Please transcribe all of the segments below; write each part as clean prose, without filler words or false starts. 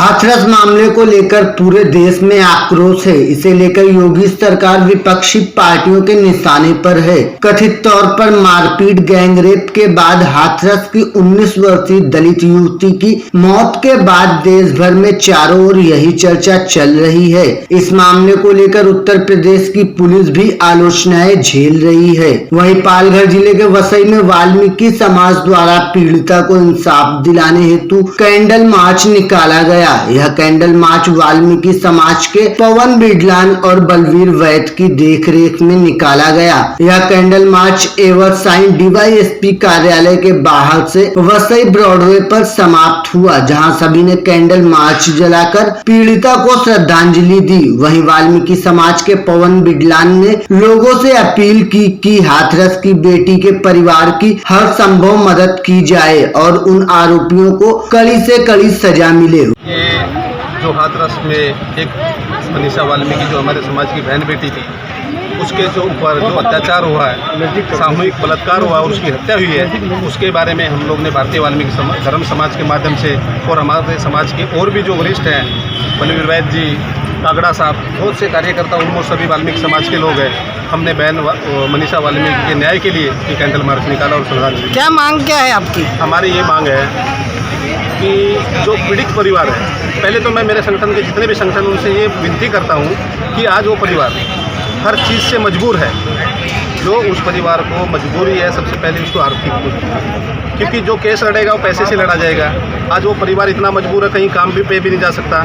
हाथरस मामले को लेकर पूरे देश में आक्रोश है। इसे लेकर योगी सरकार विपक्षी पार्टियों के निशाने पर है। कथित तौर पर मारपीट गैंगरेप के बाद हाथरस की 19 वर्षीय दलित युवती की मौत के बाद देश भर में चारों ओर यही चर्चा चल रही है। इस मामले को लेकर उत्तर प्रदेश की पुलिस भी आलोचनाएं झेल रही है। वहीं पालघर जिले के वसई में वाल्मीकि समाज द्वारा पीड़िता को इंसाफ दिलाने हेतु कैंडल मार्च निकाला गया। यह कैंडल मार्च वाल्मीकि समाज के पवन बिडलान और बलवीर वैद की देखरेख में निकाला गया। यह कैंडल मार्च एवरसाइन डीवाईएसपी कार्यालय के बाहर से वसई ब्रॉडवे पर समाप्त हुआ, जहां सभी ने कैंडल मार्च जलाकर पीड़िता को श्रद्धांजलि दी। वहीं वाल्मीकि समाज के पवन बिडलान ने लोगों से अपील की कि हाथरस की बेटी के परिवार की हर संभव मदद की जाए और उन आरोपियों को कड़ी से कड़ी सजा मिले। ये जो हाथरस में एक मनीषा वाल्मीकि जो हमारे समाज की बहन बेटी थी, उसके जो ऊपर जो अत्याचार हुआ है, सामूहिक बलात्कार हुआ और उसकी हत्या हुई है, उसके बारे में हम लोग ने भारतीय वाल्मीकि धर्म समाज के माध्यम से और हमारे समाज के और भी जो वरिष्ठ हैं, बलवीर वैद जी, कागड़ा साहब, बहुत से कार्यकर्ता, उनमें सभी वाल्मीकि समाज के लोग हैं, हमने बहन मनीषा वाल्मीकि के न्याय के लिए ये कैंडल मार्च निकाला और श्रद्धांजलि। क्या मांग क्या है आपकी? हमारी ये मांग है कि जो पीड़ित परिवार है, पहले तो मैं मेरे संगठन के जितने भी संगठन उनसे ये विनती करता हूँ कि आज वो परिवार हर चीज़ से मजबूर है। जो उस परिवार को मजबूरी है, सबसे पहले उसको आर्थिक, क्योंकि जो केस लड़ेगा वो पैसे से लड़ा जाएगा। आज वो परिवार इतना मजबूर है, कहीं काम भी पे भी नहीं जा सकता,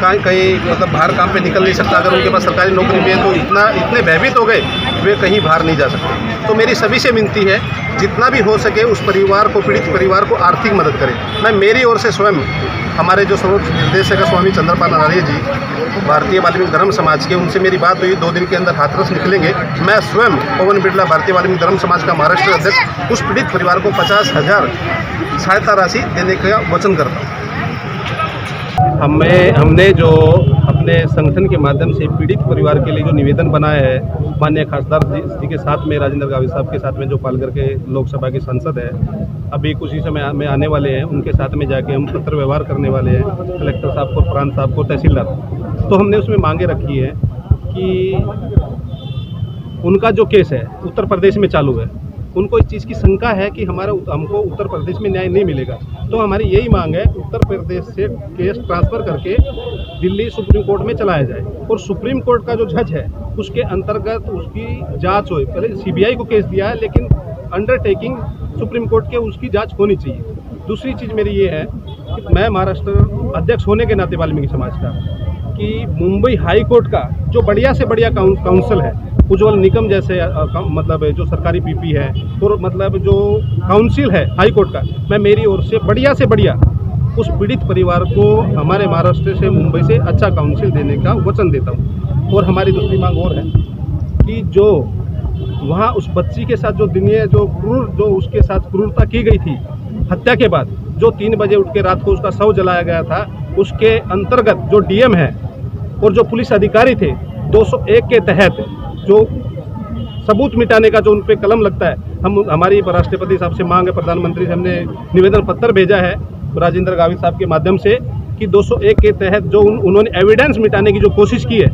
कहीं मतलब बाहर काम पे निकल नहीं सकता। अगर उनके पास सरकारी नौकरी भी है तो इतने भयभीत हो गए वे कहीं बाहर नहीं जा सकते। तो मेरी सभी से विनती है, जितना भी हो सके उस परिवार को, पीड़ित परिवार को आर्थिक मदद करें। मैं मेरी ओर से स्वयं, हमारे जो सर्वोच्च निर्देशक है स्वामी चंद्रपाल आर्य जी, भारतीय वाल्मीकि धर्म समाज के, उनसे मेरी बात हुई, 2 दिन के अंदर हाथरस निकलेंगे। मैं स्वयं पवन बिड़ला, भारतीय वाल्मीकि धर्म समाज का महाराष्ट्र अध्यक्ष, उस पीड़ित परिवार को 50,000 सहायता राशि देने का वचन करता हूँ। हमने जो अपने संगठन के माध्यम से पीड़ित परिवार के लिए जो निवेदन बनाया है, माननीय खासदार जी के साथ में, राजेंद्र गावित साहब के साथ में, जो पालघर के लोकसभा के सांसद है, अभी कुछ ही समय में आने वाले हैं, उनके साथ में जाके हम पत्र व्यवहार करने वाले हैं, कलेक्टर साहब को, प्रांत साहब को, तहसीलदार। तो हमने उसमें मांगे रखी है कि उनका जो केस है उत्तर प्रदेश में चालू है, उनको इस चीज़ की शंका है कि हमको उत्तर प्रदेश में न्याय नहीं मिलेगा। तो हमारी यही मांग है, उत्तर प्रदेश से केस ट्रांसफ़र करके दिल्ली सुप्रीम कोर्ट में चलाया जाए और सुप्रीम कोर्ट का जो जज है उसके अंतर्गत उसकी जांच हो। पहले सीबीआई को केस दिया है, लेकिन अंडरटेकिंग सुप्रीम कोर्ट के उसकी जांच होनी चाहिए। दूसरी चीज़ मेरी ये है कि मैं महाराष्ट्र अध्यक्ष होने के नाते वाल्मीकि समाज का, कि मुंबई हाई कोर्ट का जो बढ़िया से बढ़िया काउंसिल है, उज्ज्वल निगम जैसे मतलब जो सरकारी पीपी है और मतलब जो काउंसिल है हाई कोर्ट का, मैं मेरी ओर से बढ़िया उस पीड़ित परिवार को हमारे महाराष्ट्र से, मुंबई से अच्छा काउंसिल देने का वचन देता हूँ। और हमारी दूसरी मांग और है कि जो वहाँ उस बच्ची के साथ जो उसके साथ क्रूरता की गई थी हत्या के बाद, जो 3 बजे उठ के रात को उसका शव जलाया गया था, उसके अंतर्गत जो डीएम है और जो पुलिस अधिकारी थे, 201 के तहत जो सबूत मिटाने का जो उन पे कलम लगता है, हमारी राष्ट्रपति साहब से मांग है, प्रधानमंत्री से हमने निवेदन पत्र भेजा है राजेंद्र गावित साहब के माध्यम से कि 201 के तहत जो उन्होंने एविडेंस मिटाने की जो कोशिश की है,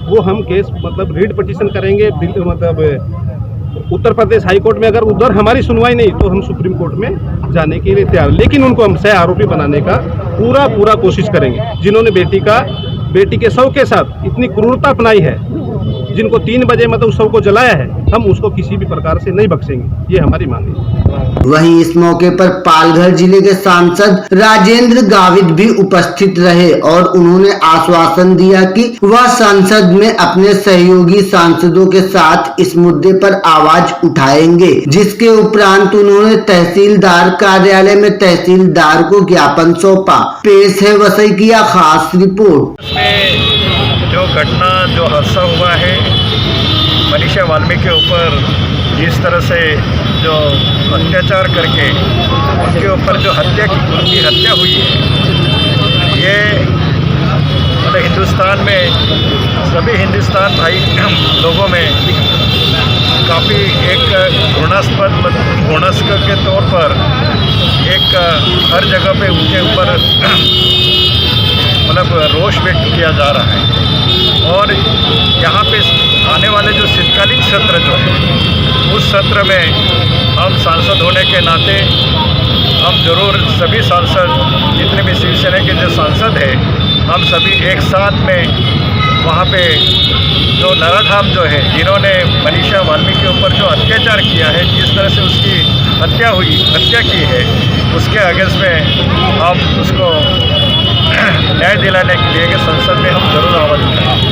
वो हम केस मतलब रीड पिटीशन करेंगे, मतलब उत्तर प्रदेश हाई कोर्ट में। अगर उधर हमारी सुनवाई नहीं तो हम सुप्रीम कोर्ट में जाने के लिए तैयार, लेकिन उनको हम सह आरोपी बनाने का पूरा कोशिश करेंगे। जिन्होंने बेटी के शव के साथ इतनी क्रूरता अपनाई है, जिनको 3 बजे मतलब शव को जलाया है, हम उसको किसी भी प्रकार से नहीं बख्शेंगे, ये हमारी मांग है। वहीं इस मौके पर पालघर जिले के सांसद राजेंद्र गावित भी उपस्थित रहे और उन्होंने आश्वासन दिया कि वह संसद में अपने सहयोगी सांसदों के साथ इस मुद्दे पर आवाज उठाएंगे। जिसके उपरांत उन्होंने तहसीलदार कार्यालय में तहसीलदार को ज्ञापन सौंपा। पेश है वसई की खास रिपोर्ट। जो घटना, जो हादसा हुआ है मनीषा वाल्मीकि के ऊपर, जिस तरह से जो अत्याचार करके उनके ऊपर जो हत्या हुई है, ये मतलब हिंदुस्तान में सभी हिंदुस्तान भाई लोगों में काफ़ी एक घृणास्पद के तौर पर एक हर जगह पे उनके ऊपर मतलब रोष व्यक्त किया जा रहा है। और यहाँ पे आने वाले जो शीतकालीन सत्र जो है, उस सत्र में हम सांसद होने के नाते हम जरूर सभी सांसद, जितने भी शिवसेना के जो सांसद हैं, हम सभी एक साथ में वहाँ पे जो नराधाम जो है, जिन्होंने मनीषा वाल्मीकि के ऊपर जो अत्याचार किया है, जिस तरह से उसकी हत्या की है, उसके अगेंस्ट में हम उसको न्याय दिलाने के लिए कि संसद में हम जरूर आवाज़ उठाएं।